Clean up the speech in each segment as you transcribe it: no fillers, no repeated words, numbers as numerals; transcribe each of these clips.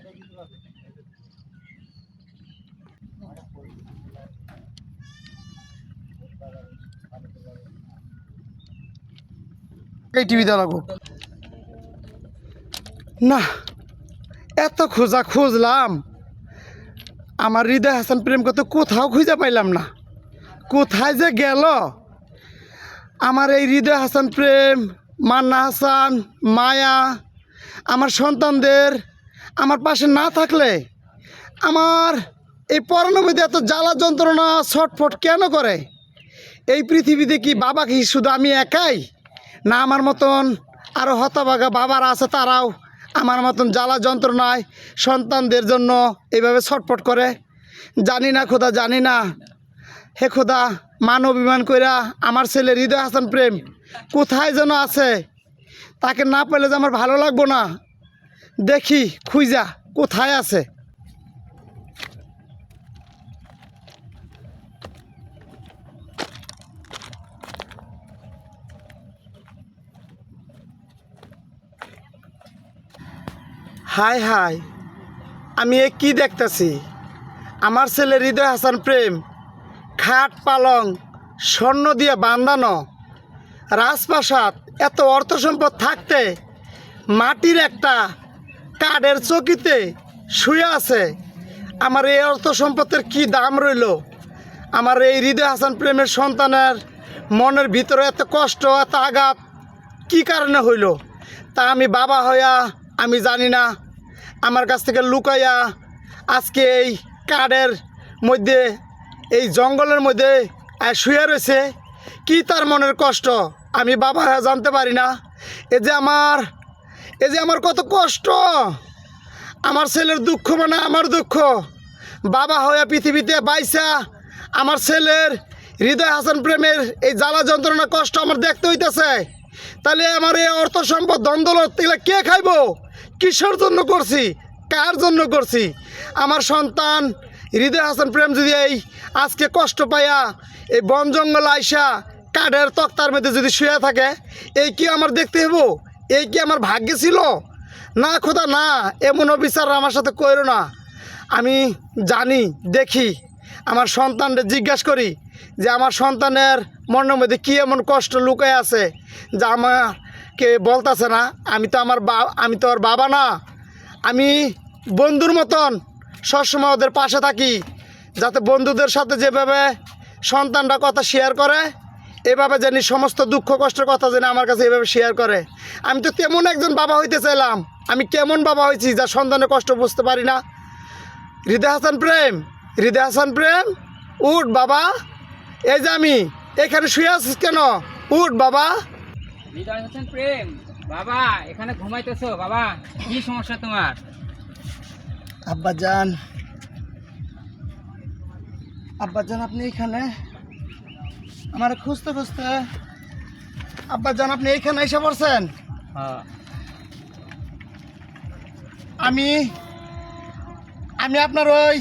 এই টিভি দেওয়া লাগবো না। এত খোঁজা খুঁজলাম, আমার হৃদয় হাসান প্রেমকে তো কোথাও খুঁজে পাইলাম না। কোথায় যে গেল আমার এই হৃদয় হাসান প্রেম, মান্না হাসান, মায়া, আমার সন্তানদের আমার পাশে না থাকলে আমার এই পরাণের মধ্যে এত জ্বালা যন্ত্রণা ছটফট কেন করে? এই পৃথিবীতে কি বাবা কি শুধু আমি একাই, না আমার মতন আরও হতভাগা বাবারা আছে, তারাও আমার মতন জ্বালা যন্ত্রণায় সন্তানদের জন্য এইভাবে ছটফট করে? জানি না খোদা, জানি না। হে খোদা, মান অভিমান কইরা আমার ছেলে হৃদয় হাসান প্রেম কোথায় যেন আছে, তাকে না পেলে যে আমার ভালো লাগবো না। দেখি খুঁজা কোথায় আছে। হায় হায়, আমি এ কি দেখতেছি? আমার ছেলে হৃদয় হাসান প্রেম খাট পালং স্বর্ণ দিয়ে বাঁধানো, রাজপ্রাসাদ, এত অর্থ সম্পদ থাকতে মাটির একটা কাঠের চকিতে শুয়ে আছে। আমার এই অর্থ সম্পদের কি দাম রইল? আমার এই হৃদয় হাসান প্রেমের সন্তানের মনের ভিতরে এত কষ্ট, এত আঘাত কি কারণে হইল তা আমি বাবা হইয়া আমি জানি না। আমার কাছ থেকে লুকাইয়া আজকে এই কাঠের মধ্যে, এই জঙ্গলের মধ্যে শুয়ে রয়েছে। কি তার মনের কষ্ট আমি বাবা হয়ে জানতে পারি না। এই যে আমার কত কষ্ট, আমার ছেলের দুঃখ মানে আমার দুঃখ। বাবা হয়ে পৃথিবীতে বাইসা আমার ছেলের হৃদয় হাসান প্রেমের এই জ্বালা যন্ত্রণা কষ্ট আমার দেখতে হইতেছে। তাহলে আমার এই অর্থ সম্পদ দ্বন্দ্বলত এগুলো কে খাইব? কিসের জন্য করছি, কার জন্য করছি? আমার সন্তান হৃদয় হাসান প্রেম যদি এই আজকে কষ্ট পাইয়া এই বন জঙ্গল আইসা কাঠের তক্তার মধ্যে যদি শুয়ে থাকে, এই কি আমার দেখতে হইব? এই কি আমার ভাগ্যে ছিল? না খোদা না, এমন অবিচার আমার সাথে কইরো না। আমি জানি, দেখি আমার সন্তানদের জিজ্ঞাসা করি যে আমার সন্তানের মনের মধ্যে কী এমন কষ্ট লুকায় আছে যা আমাকে বলতেছে না। আমি তো ওর বাবা না। আমি বন্ধুর মতন সবসময় ওদের পাশে থাকি, যাতে বন্ধুদের সাথে যেভাবে সন্তানরা কথা শেয়ার করে, এভাবে জানি সমস্ত দুঃখ কষ্টের কথা যেন আমার কাছে এভাবে শেয়ার করে। আমি তো তেমন একজন বাবা হইতে চাইলাম। আমি কেমন বাবা হয়েছি যা সন্তানের কষ্ট বুঝতে পারি না? হৃদয় হাসান প্রেম, হৃদয় হাসান প্রেম, উঠ বাবা। এই যে আমি এখানে শুয়ে আছিস কেন? উঠ বাবা। হৃদয় হাসান প্রেম, বাবা এখানে ঘুমাইতেছো? বাবা কি সমস্যা তোমার? আব্বাজান, আব্বাজান আপনি এখানে আমার খুঁজতে খুঁজতে, আব্বাজান আপনি এইখানে এসে পড়ছেন। হ্যাঁ, আমি আপনার ওই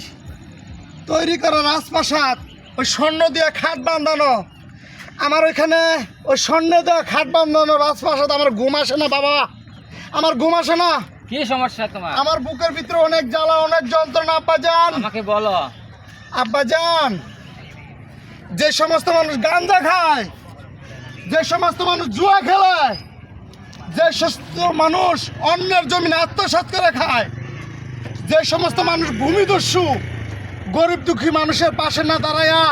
তৈরি করা রাজপ্রাসাদ, ওই স্বর্ণ দিয়ে খাট বাঁধানো, আমার ওইখানে ওই স্বর্ণ দিয়ে খাট বাঁধানো রাজপ্রাসাদ, আমার ঘুম আসে না বাবা, আমার ঘুম আসে না। কি সমস্যা তোমার? আমার বুকের ভিতরে অনেক জ্বালা, অনেক যন্ত্রণা আব্বাজান। আমাকে বলো। আব্বাজান, যে সমস্ত মানুষ গাঁজা খায়, যে সমস্ত মানুষ জুয়া খেলে, যে সমস্ত মানুষ অন্যের জমিনে আত্মসাৎ করে খায়, যে সমস্ত মানুষ ভূমিদস্যু, গরিব দুঃখী মানুষের পাশে না দাঁড়ায়া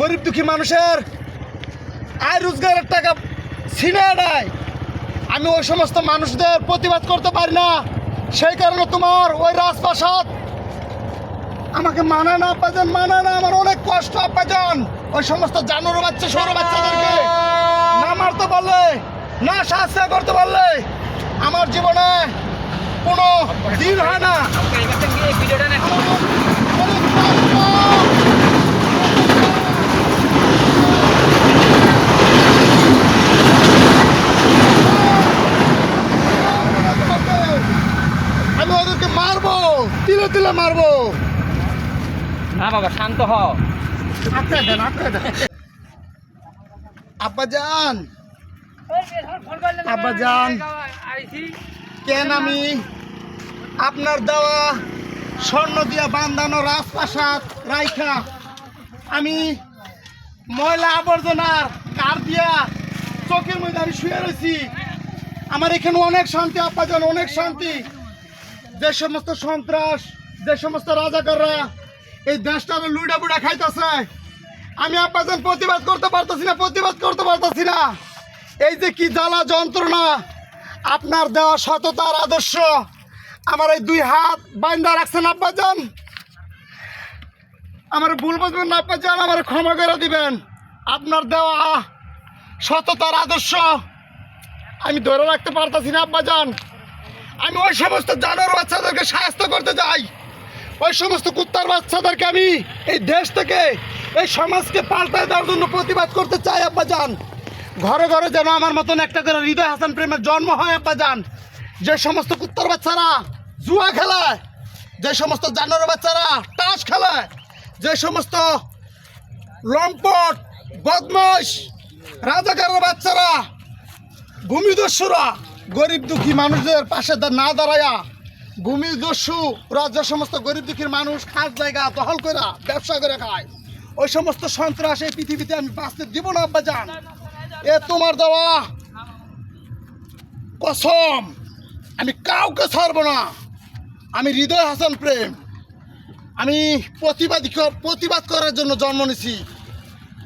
গরিব দুঃখী মানুষের আয় রোজগারের টাকা ছিনিয়ে নেয়, আমি ওই সমস্ত মানুষদের প্রতিবাদ করতে পারি না। সেই কারণে তোমার ওই রাজপ্রাসাদ আমাকে মানে না আব্বাজান, মানে না। আমার অনেক কষ্ট আব্বাজান। ওই সমস্ত জানোয়ার বাচ্চা, সৌর বাচ্চাদেরকে না মারতে পারলে, না শাস্তি করতে পারলে আমার জীবনে কোনো দিন হয় না। আমাকে এই কাছে গিয়ে ভিডিওটা না। অনেক কষ্ট। আমি ওদেরকে মারবো, তিলে তিলে মারবো। না বাবা শান্ত হও। আব্বাজান, আব্বাজান, কেন আমি আপনার দেওয়া স্বর্ণ দিয়া বান্ধানো রাজপ্রাসাদ রাইখা আমি ময়লা আবর্জনার কার দিয়া চোখের মধ্যে আমি শুয়ে রয়েছি। আমার এখানে অনেক শান্তি আব্বাজান, অনেক শান্তি। যে সমস্ত সন্ত্রাস, যে সমস্ত রাজাকাররা এই দেশটাকে লুইডা বুড়া খাইতেছে, আমি আব্বাজান প্রতিবাদ করতে পারতেছি না। এই যে কি জ্বালা যন্ত্রণা, আপনার দেওয়া সততার আদর্শ আমার এই দুই হাত বাইন্ধা রাখছেন আব্বাজান। আমার ভুল বুঝবেন না আব্বাজান, আমার ক্ষমা করে দিবেন। আপনার দেওয়া সততার আদর্শ আমি ধরে রাখতে পারতেছি না আব্বাজান। আমি ওই সমস্ত জানোয়ার বাচ্চাদেরকে সাহায্য করতে যাই, ওই সমস্ত কুত্তার বাচ্চাদেরকে আমি এই দেশ থেকে, এই সমাজকে পাল্টায় দেওয়ার জন্য প্রতিবাদ করতে চাই আব্বাজান। ঘরে ঘরে যেন আমার মতন একটা করে হৃদয় হাসান প্রেমের জন্ম হয় আব্বাজান। যে সমস্ত কুত্তার বাচ্চারা জুয়া খেলায়, যে সমস্ত জানোয়ার বাচ্চারা তাস খেলায়, যে সমস্ত লম্পট বদমাশ রাজাকারের বাচ্চারা, ভূমিদস্যুরা গরিব দুঃখী মানুষদের পাশে না দাঁড়ায়া, ভূমিদস্যুরা যে সমস্ত গরিব দুঃখীর মানুষ খাস জায়গা দখল করে ব্যবসা করে খায়, ওই সমস্ত সন্ত্রাস এই পৃথিবীতে আমি বাঁচতে দিব না আব্বাজান। এ তোমার দেওয়া কসম, আমি কাউকে ছাড়বো না। আমি হৃদয় হাসান প্রেম, আমি প্রতিবাদ করার জন্য জন্ম নিছি।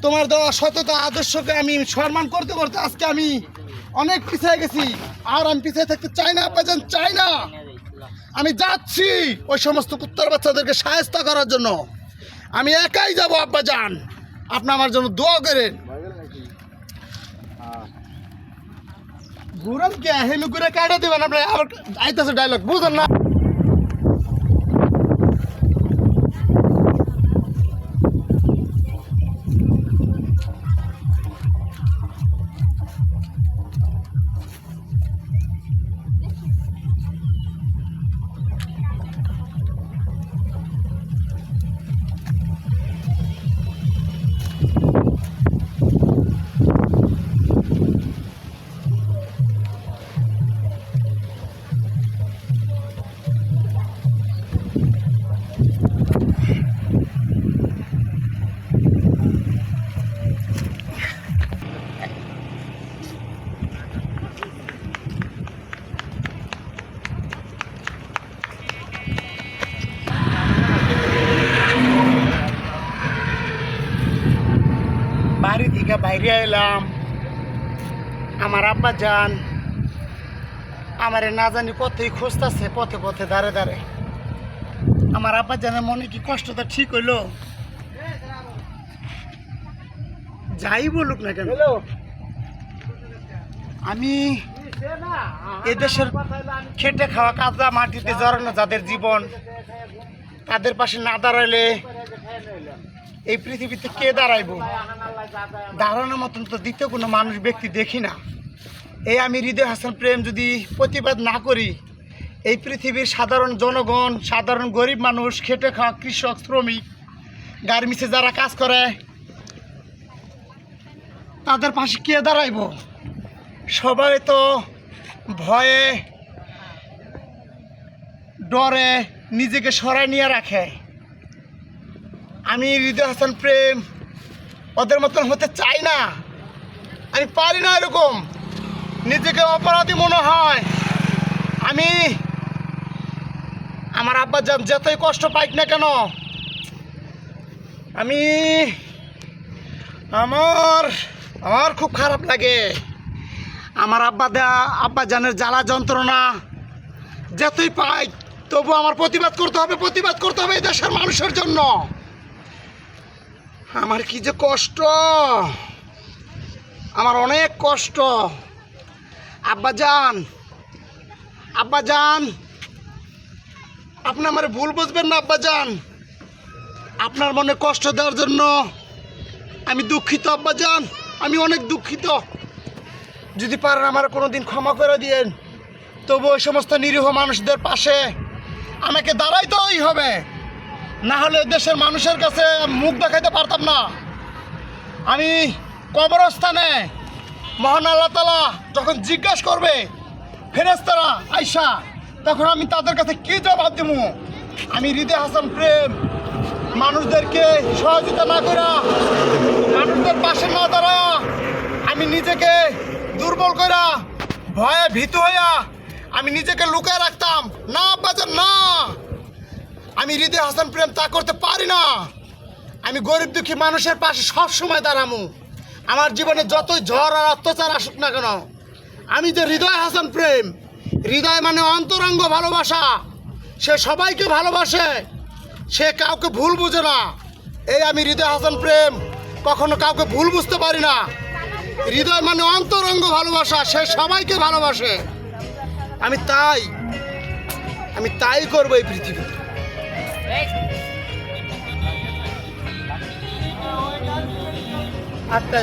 তোমার দেওয়া সততা আদর্শকে আমি সম্মান করতে করতে আজকে আমি অনেক পিছিয়ে গেছি, আর আমি পিছিয়ে থাকতে চাই না আব্বাজান, চাই না। আমি যাচ্ছি ওই সমস্ত কুত্তার বাচ্চাদেরকে সাহায্য করার জন্য। আমি একাই যাব আব্বাজান, আপনি আমার জন্য দোয়া করেন। ঘুরান কে হেমি ঘুরে কাটা দেবেন আপনার, আবার আইতেছে ডায়লগ বুঝেন না। বাড়ি থেকে বাইরে এলাম, আমার আব্বাজান আমারে না জানি কতই খুঁজতেছে পথে পথে দাঁড়ে দাঁড়ে। আমার আব্বাজানের মনে কি কষ্টটা ঠিক হইলো? যাই বলুক না কেন, আমি এদেশের খেটে খাওয়া কাজা মাটিতে জড়ানো যাদের জীবন, তাদের পাশে না দাঁড়াইলে এই পৃথিবীতে কে দাঁড়াইব? দাঁড়ানোর মতন তো দ্বিতীয় কোনো মানুষ ব্যক্তি দেখি না। এই আমি হৃদয় হাসান প্রেম যদি প্রতিবাদ না করি, এই পৃথিবীর সাধারণ জনগণ, সাধারণ গরিব মানুষ, খেটে খাওয়া কৃষক, শ্রমিক, গার্মেন্টসে যারা কাজ করে, তাদের পাশে কে দাঁড়াইব? সবাই তো ভয়ে ডরে নিজেকে সরায় নিয়ে রাখে। আমি হৃদয় হাসান প্রেম ওদের মতন হতে চাই না, আমি পারি না এরকম। নিজেকে অপরাধী মনে হয়। আমি আমার আব্বাজান যতই কষ্ট পাইক না কেন, আমি আমার খুব খারাপ লাগে। আমার আব্বাজানের জ্বালা যন্ত্রণা যতই পাই, তবু আমার প্রতিবাদ করতে হবে এই দেশের মানুষের জন্য। আমার কি যে কষ্ট, আমার অনেক কষ্ট। আব্বাজান আপনি আমার ভুল বুঝবেন না আব্বাজান, আপনার মনে কষ্ট দেওয়ার জন্য আমি দুঃখিত আব্বাজান, আমি অনেক দুঃখিত। যদি পারেন আমার কোনোদিন ক্ষমা করে দিয়েন, তবু ওই সমস্ত নিরীহ মানুষদের পাশে আমাকে দাঁড়াইতেই হবে, না হলে দেশের মানুষের কাছে মুখ দেখাইতে পারতাম না। আমি কবরস্থানে মহান আল্লাহ তাআলা যখন জিজ্ঞাসা করবে, ফেরেশতারা আইসা তখন আমি তাদের কাছে কি জবাব দেবো? আমি হৃদয় হাসান প্রেম মানুষদেরকে সহযোগিতা না করা, মানুষদের পাশে না দাঁড়া, আমি নিজেকে দুর্বল করা, ভয়ে ভীত হইয়া আমি নিজেকে লুকায় রাখতাম না বাজার না। আমি হৃদয় হাসান প্রেম তা করতে পারি না। আমি গরিব দুঃখী মানুষের পাশে সব সময় দাঁড়ামু। আমার জীবনে যতই ঝড় আর অত্যাচার আসুক না কেন, আমি যে হৃদয় হাসান প্রেম, হৃদয় মানে অন্তরঙ্গ ভালোবাসা। সে সবাইকে ভালোবাসে, সে কাউকে ভুল বুঝে না। এই আমি হৃদয় হাসান প্রেম কখনো কাউকে ভুল বুঝতে পারি না। হৃদয় মানে অন্তরঙ্গ ভালোবাসা, সে সবাইকে ভালোবাসে। আমি তাই করবো এই পৃথিবীতে। আচ্ছা।